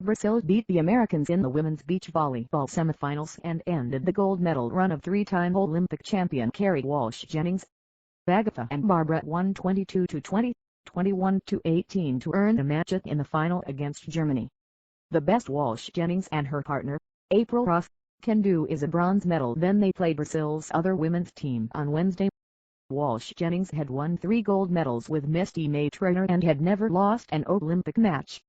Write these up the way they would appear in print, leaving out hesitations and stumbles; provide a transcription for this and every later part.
Brazil beat the Americans in the women's beach volleyball semifinals and ended the gold medal run of three-time Olympic champion Kerry Walsh-Jennings. Agatha and Barbara won 22-20, 21-18 to earn a match in the final against Germany. The best Walsh-Jennings and her partner, April Ross, can do is a bronze medal. Then they played Brazil's other women's team on Wednesday. Walsh-Jennings had won 3 gold medals with Misty May-Treanor and had never lost an Olympic match.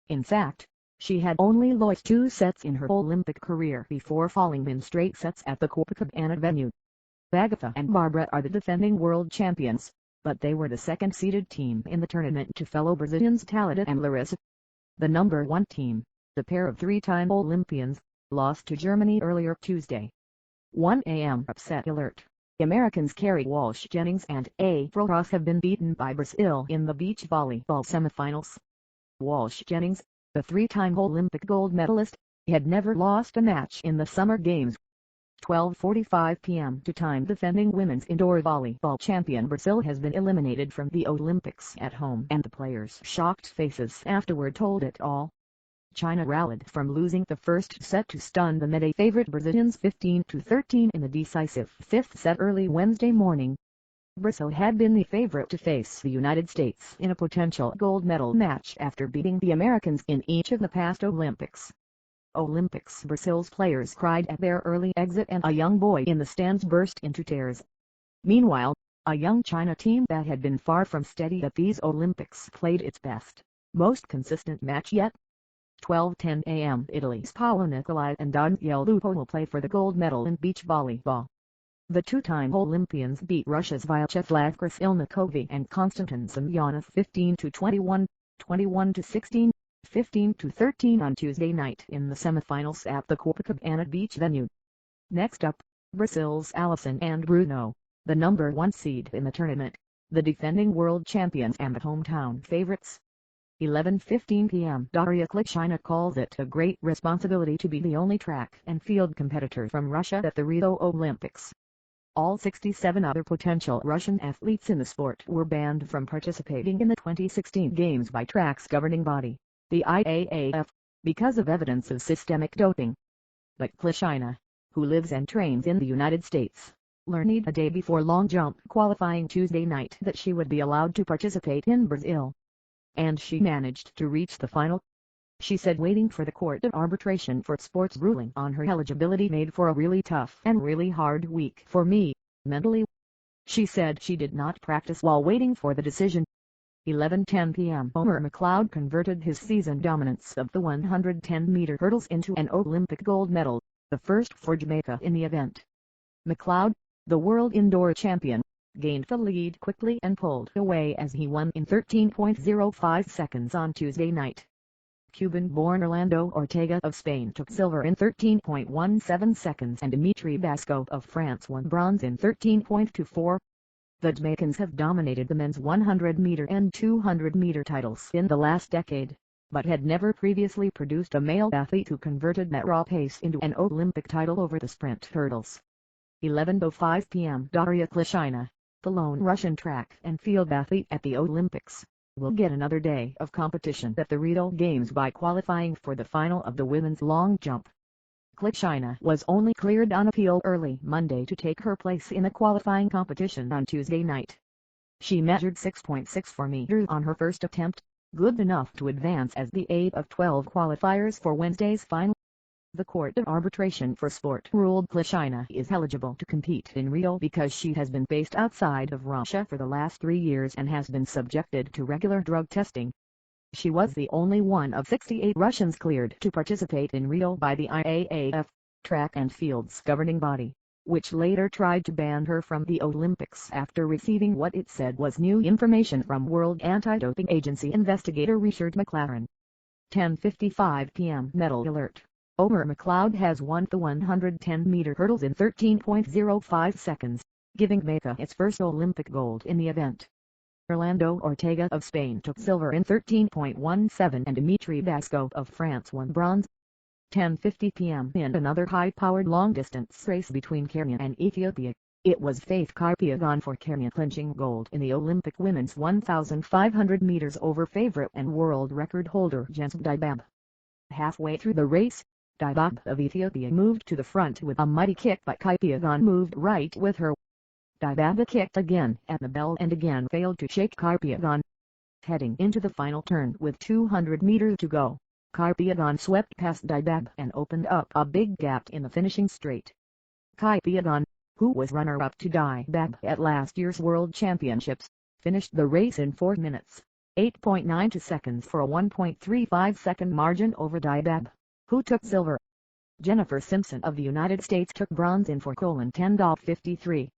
In fact, she had only lost 2 sets in her Olympic career before falling in straight sets at the Kipyegon venue. Agatha and Barbara are the defending world champions, but they were the second-seeded team in the tournament to fellow Brazilians Thalita and Larissa. The number 1 team, the pair of 3-time Olympians, lost to Germany earlier Tuesday. 1 a.m. upset alert. Americans Kerry Walsh-Jennings and April Ross have been beaten by Brazil in the beach volleyball semifinals. Walsh-Jennings, the 3-time Olympic gold medalist, had never lost a match in the Summer Games. 12:45 p.m. to time. Defending women's indoor volleyball champion Brazil has been eliminated from the Olympics at home, and the players' shocked faces afterward told it all. China rallied from losing the first set to stun the medal favorite Brazilians 15-13 in the decisive 5th set early Wednesday morning. Brazil had been the favorite to face the United States in a potential gold medal match after beating the Americans in each of the past Olympics. Brazil's players cried at their early exit and a young boy in the stands burst into tears. Meanwhile, a young China team that had been far from steady at these Olympics played its best, most consistent match yet. 12:10 a.m. Italy's Paolo Nicolai and Daniele Lupo will play for the gold medal in beach volleyball. The 2-time Olympians beat Russia's Vyacheslav Krasilnikovi and Konstantin Semyonov 15-21, 21-16, 15-13 on Tuesday night in the semifinals at the Kipyegon beach venue. Next up, Brazil's Alisson and Bruno, the number 1 seed in the tournament, the defending world champions and the hometown favorites. 11:15 p.m. Daria Klitschina calls it a great responsibility to be the only track and field competitor from Russia at the Rio Olympics. All 67 other potential Russian athletes in the sport were banned from participating in the 2016 Games by track's governing body, the IAAF, because of evidence of systemic doping. But Klitschina, who lives and trains in the United States, learned a day before long jump qualifying Tuesday night that she would be allowed to participate in Brazil. And she managed to reach the final. She said waiting for the Court of Arbitration for Sport's ruling on her eligibility made for a really tough and really hard week for me, mentally. She said she did not practice while waiting for the decision. 11:10 p.m. Homer McLeod converted his season dominance of the 110-meter hurdles into an Olympic gold medal, the first for Jamaica in the event. McLeod, the world indoor champion, gained the lead quickly and pulled away as he won in 13.05 seconds on Tuesday night. Cuban-born Orlando Ortega of Spain took silver in 13.17 seconds and Dimitri Basco of France won bronze in 13.24. The Jamaicans have dominated the men's 100-meter and 200-meter titles in the last decade, but had never previously produced a male athlete who converted that raw pace into an Olympic title over the sprint hurdles. 11:05 p.m. Daria Klitschina, the lone Russian track and field athlete at the Olympics, will get another day of competition at the Rio Games by qualifying for the final of the women's long jump. Klitschina was only cleared on appeal early Monday to take her place in the qualifying competition on Tuesday night. She measured 6.64 meters on her first attempt, good enough to advance as the 8 of 12 qualifiers for Wednesday's final. The Court of Arbitration for Sport ruled Klitschina is eligible to compete in Rio because she has been based outside of Russia for the last 3 years and has been subjected to regular drug testing. She was the only one of 68 Russians cleared to participate in Rio by the IAAF, track and field's governing body, which later tried to ban her from the Olympics after receiving what it said was new information from World Anti-Doping Agency investigator Richard McLaren. 10:55 p.m. Medal alert. Homer McLeod has won the 110-meter hurdles in 13.05 seconds, giving Jamaica its first Olympic gold in the event. Orlando Ortega of Spain took silver in 13.17 and Dimitri Basco of France won bronze. 10:50 p.m. in another high-powered long-distance race between Kenyan and Ethiopia, it was Faith Kipyegon for Kenya clinching gold in the Olympic women's 1,500 meters over favorite and world record holder Jens Dibab. Halfway through the race, Dibab of Ethiopia moved to the front with a mighty kick, but Kipyegon moved right with her. Dibab kicked again at the bell and again failed to shake Kipyegon. Heading into the final turn with 200 meters to go, Kipyegon swept past Dibab and opened up a big gap in the finishing straight. Kipyegon, who was runner-up to Dibab at last year's World Championships, finished the race in 4 minutes, 8.92 seconds for a 1.35-second margin over Dibab, who took silver. Jennifer Simpson of the United States took bronze in 4:10.53.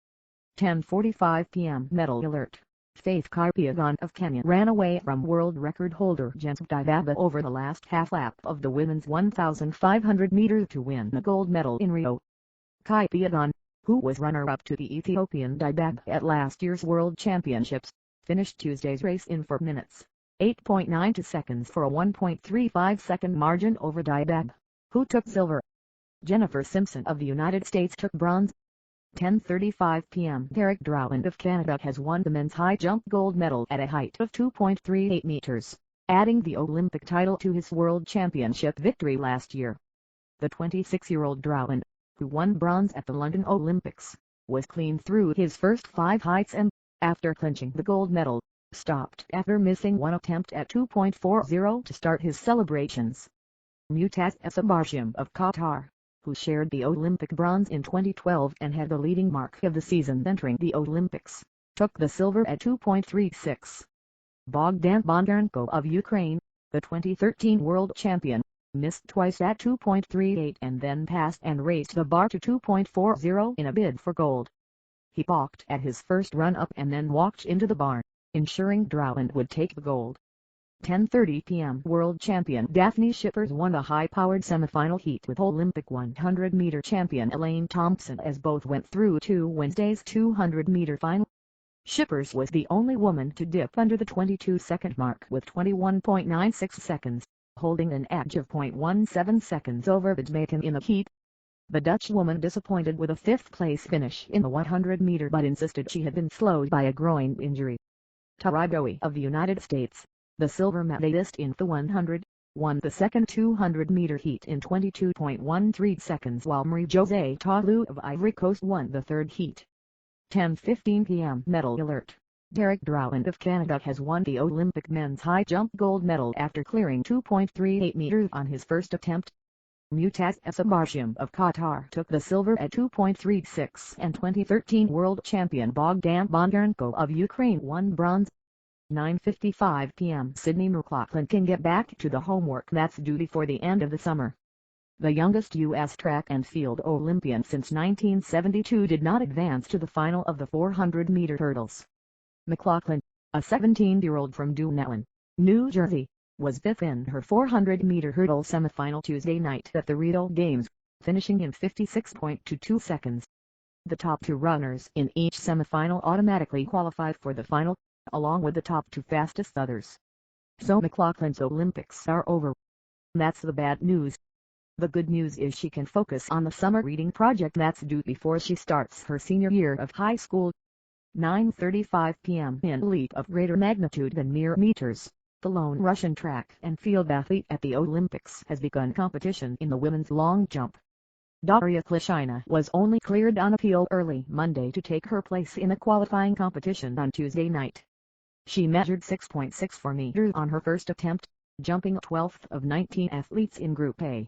10:45 p.m. Medal alert. Faith Kipyegon of Kenya ran away from world record holder Jens Dibaba over the last half lap of the women's 1,500 meters to win a gold medal in Rio. Kipyegon, who was runner-up to the Ethiopian Dibaba at last year's World Championships, finished Tuesday's race in 4 minutes, 8.92 seconds for a 1.35-second margin over Dibaba, who took silver. Jennifer Simpson of the United States took bronze. 10:35 p.m. Derek Drouin of Canada has won the men's high jump gold medal at a height of 2.38 meters, adding the Olympic title to his World Championship victory last year. The 26-year-old Drouin, who won bronze at the London Olympics, was clean through his first 5 heights and, after clinching the gold medal, stopped after missing one attempt at 2.40 to start his celebrations. Mutaz Essabarshim of Qatar, who shared the Olympic bronze in 2012 and had the leading mark of the season entering the Olympics, took the silver at 2.36. Bogdan Bondarenko of Ukraine, the 2013 world champion, missed twice at 2.38 and then passed and raised the bar to 2.40 in a bid for gold. He balked at his first run-up and then walked into the barn, ensuring Drouin would take the gold. 10:30 p.m. World champion Daphne Shippers won the high-powered semifinal heat with Olympic 100-meter champion Elaine Thompson as both went through to Wednesday's 200-meter final. Shippers was the only woman to dip under the 22-second mark with 21.96 seconds, holding an edge of 0.17 seconds over the Jamaican in the heat. The Dutch woman disappointed with a 5th-place finish in the 100-meter but insisted she had been slowed by a groin injury. Tara Bowie of the United States, the silver medalist in the 100, won the second 200-meter heat in 22.13 seconds while Marie-Josée Tautou of Ivory Coast won the third heat. 10:15 p.m. Medal alert. Derek Drouin of Canada has won the Olympic men's high jump gold medal after clearing 2.38 meters on his first attempt. Mutaz Essabarshim of Qatar took the silver at 2.36 and 2013 world champion Bogdan Bondarenko of Ukraine won bronze. 9:55 p.m. Sydney McLaughlin can get back to the homework that's due before the end of the summer. The youngest U.S. track and field Olympian since 1972 did not advance to the final of the 400-meter hurdles. McLaughlin, a 17-year-old from Dunellen, New Jersey, was 5th in her 400-meter hurdle semifinal Tuesday night at the Rio Games, finishing in 56.22 seconds. The top 2 runners in each semifinal automatically qualified for the final, along with the top 2 fastest others. So McLaughlin's Olympics are over. That's the bad news. The good news is she can focus on the summer reading project that's due before she starts her senior year of high school. 9:35 p.m. In a leap of greater magnitude than mere meters, the lone Russian track and field athlete at the Olympics has begun competition in the women's long jump. Daria Klishina was only cleared on appeal early Monday to take her place in the qualifying competition on Tuesday night. She measured 6.64 meters on her first attempt, jumping 12th of 19 athletes in Group A.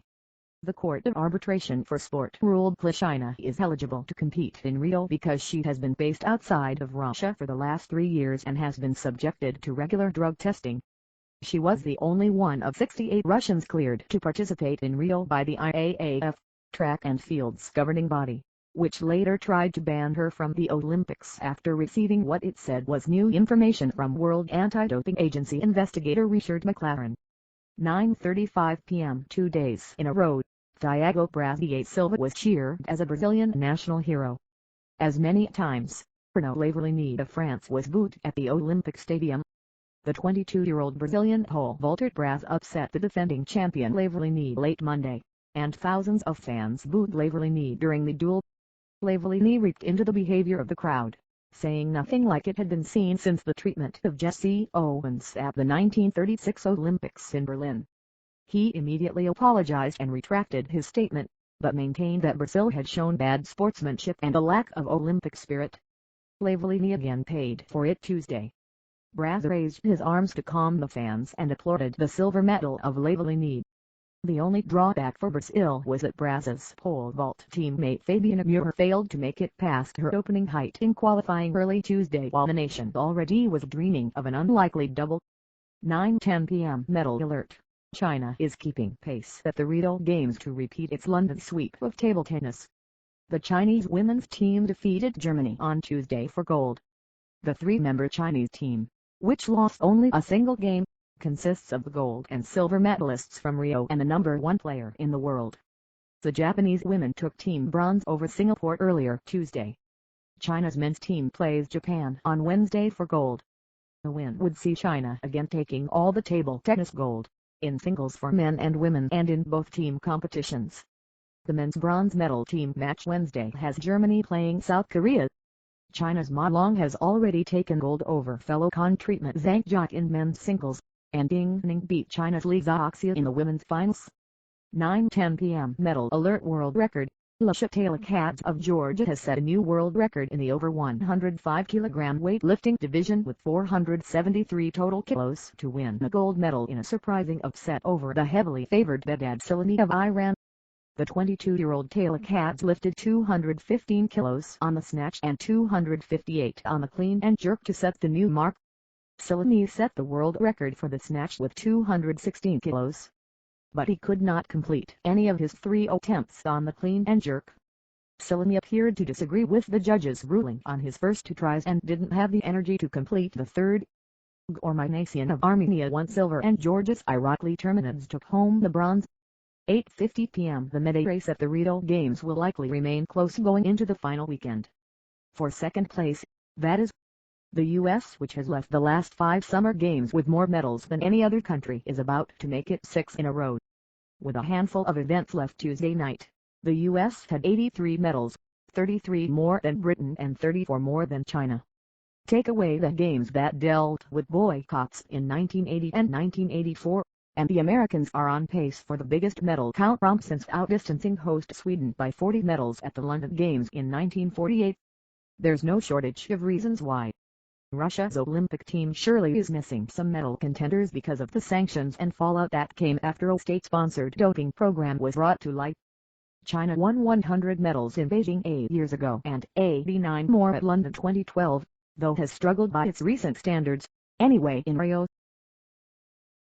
The Court of Arbitration for Sport ruled Klishina is eligible to compete in Rio because she has been based outside of Russia for the last 3 years and has been subjected to regular drug testing. She was the only one of 68 Russians cleared to participate in Rio by the IAAF, track and field's governing body, which later tried to ban her from the Olympics after receiving what it said was new information from World Anti-Doping Agency investigator Richard McLaren. 9:35 p.m. 2 days in a row, Thiago Brazilier Silva was cheered as a Brazilian national hero. As many times, Renaud Lavillenie of France was booed at the Olympic Stadium. The 22-year-old Brazilian pole vaulter brass upset the defending champion Lavillenie late Monday, and thousands of fans booed Lavillenie during the duel. Lavillenie reeked into the behavior of the crowd, saying nothing like it had been seen since the treatment of Jesse Owens at the 1936 Olympics in Berlin. He immediately apologized and retracted his statement, but maintained that Brazil had shown bad sportsmanship and a lack of Olympic spirit. Lavellini again paid for it Tuesday. Braz raised his arms to calm the fans and applauded the silver medal of Lavellini. The only drawback for Brazil was that Braz's pole vault teammate Fabiana Muir failed to make it past her opening height in qualifying early Tuesday while the nation already was dreaming of an unlikely double. 9:10 p.m. Medal alert. China is keeping pace at the Rio Games to repeat its London sweep of table tennis. The Chinese women's team defeated Germany on Tuesday for gold. The three-member Chinese team, which lost only a single game, consists of the gold and silver medalists from Rio and the number one player in the world. The Japanese women took team bronze over Singapore earlier Tuesday. China's men's team plays Japan on Wednesday for gold. The win would see China again taking all the table tennis gold, in singles for men and women and in both team competitions. The men's bronze medal team match Wednesday has Germany playing South Korea. China's Ma Long has already taken gold over fellow countryman Zhang Jiao in men's singles, and Ding Ning beat China's Li Zhaoxia in the women's finals. 9:10 p.m. Medal alert. World record. Lasha Talakadze of Georgia has set a new world record in the over 105 kg weightlifting division with 473 total kilos to win a gold medal in a surprising upset over the heavily favored Behzad Salami of Iran. The 22-year-old Talakadze lifted 215 kilos on the snatch and 258 on the clean and jerk to set the new mark. Salami set the world record for the snatch with 216 kilos. But he could not complete any of his 3 attempts on the clean and jerk. Salami appeared to disagree with the judge's ruling on his first 2 tries and didn't have the energy to complete the third. Gorminasian of Armenia won silver and Georgia's Irakli Terminidze took home the bronze. 8:50 p.m. The medal race at the Rio Games will likely remain close going into the final weekend. For second place, that is, the U.S., which has left the last 5 summer games with more medals than any other country, is about to make it 6 in a row. With a handful of events left Tuesday night, the U.S. had 83 medals, 33 more than Britain and 34 more than China. Take away the games that dealt with boycotts in 1980 and 1984, and the Americans are on pace for the biggest medal count romp since outdistancing host Sweden by 40 medals at the London Games in 1948. There's no shortage of reasons why. Russia's Olympic team surely is missing some medal contenders because of the sanctions and fallout that came after a state-sponsored doping program was brought to light. China won 100 medals in Beijing 8 years ago and 89 more at London 2012, though has struggled by its recent standards, anyway in Rio.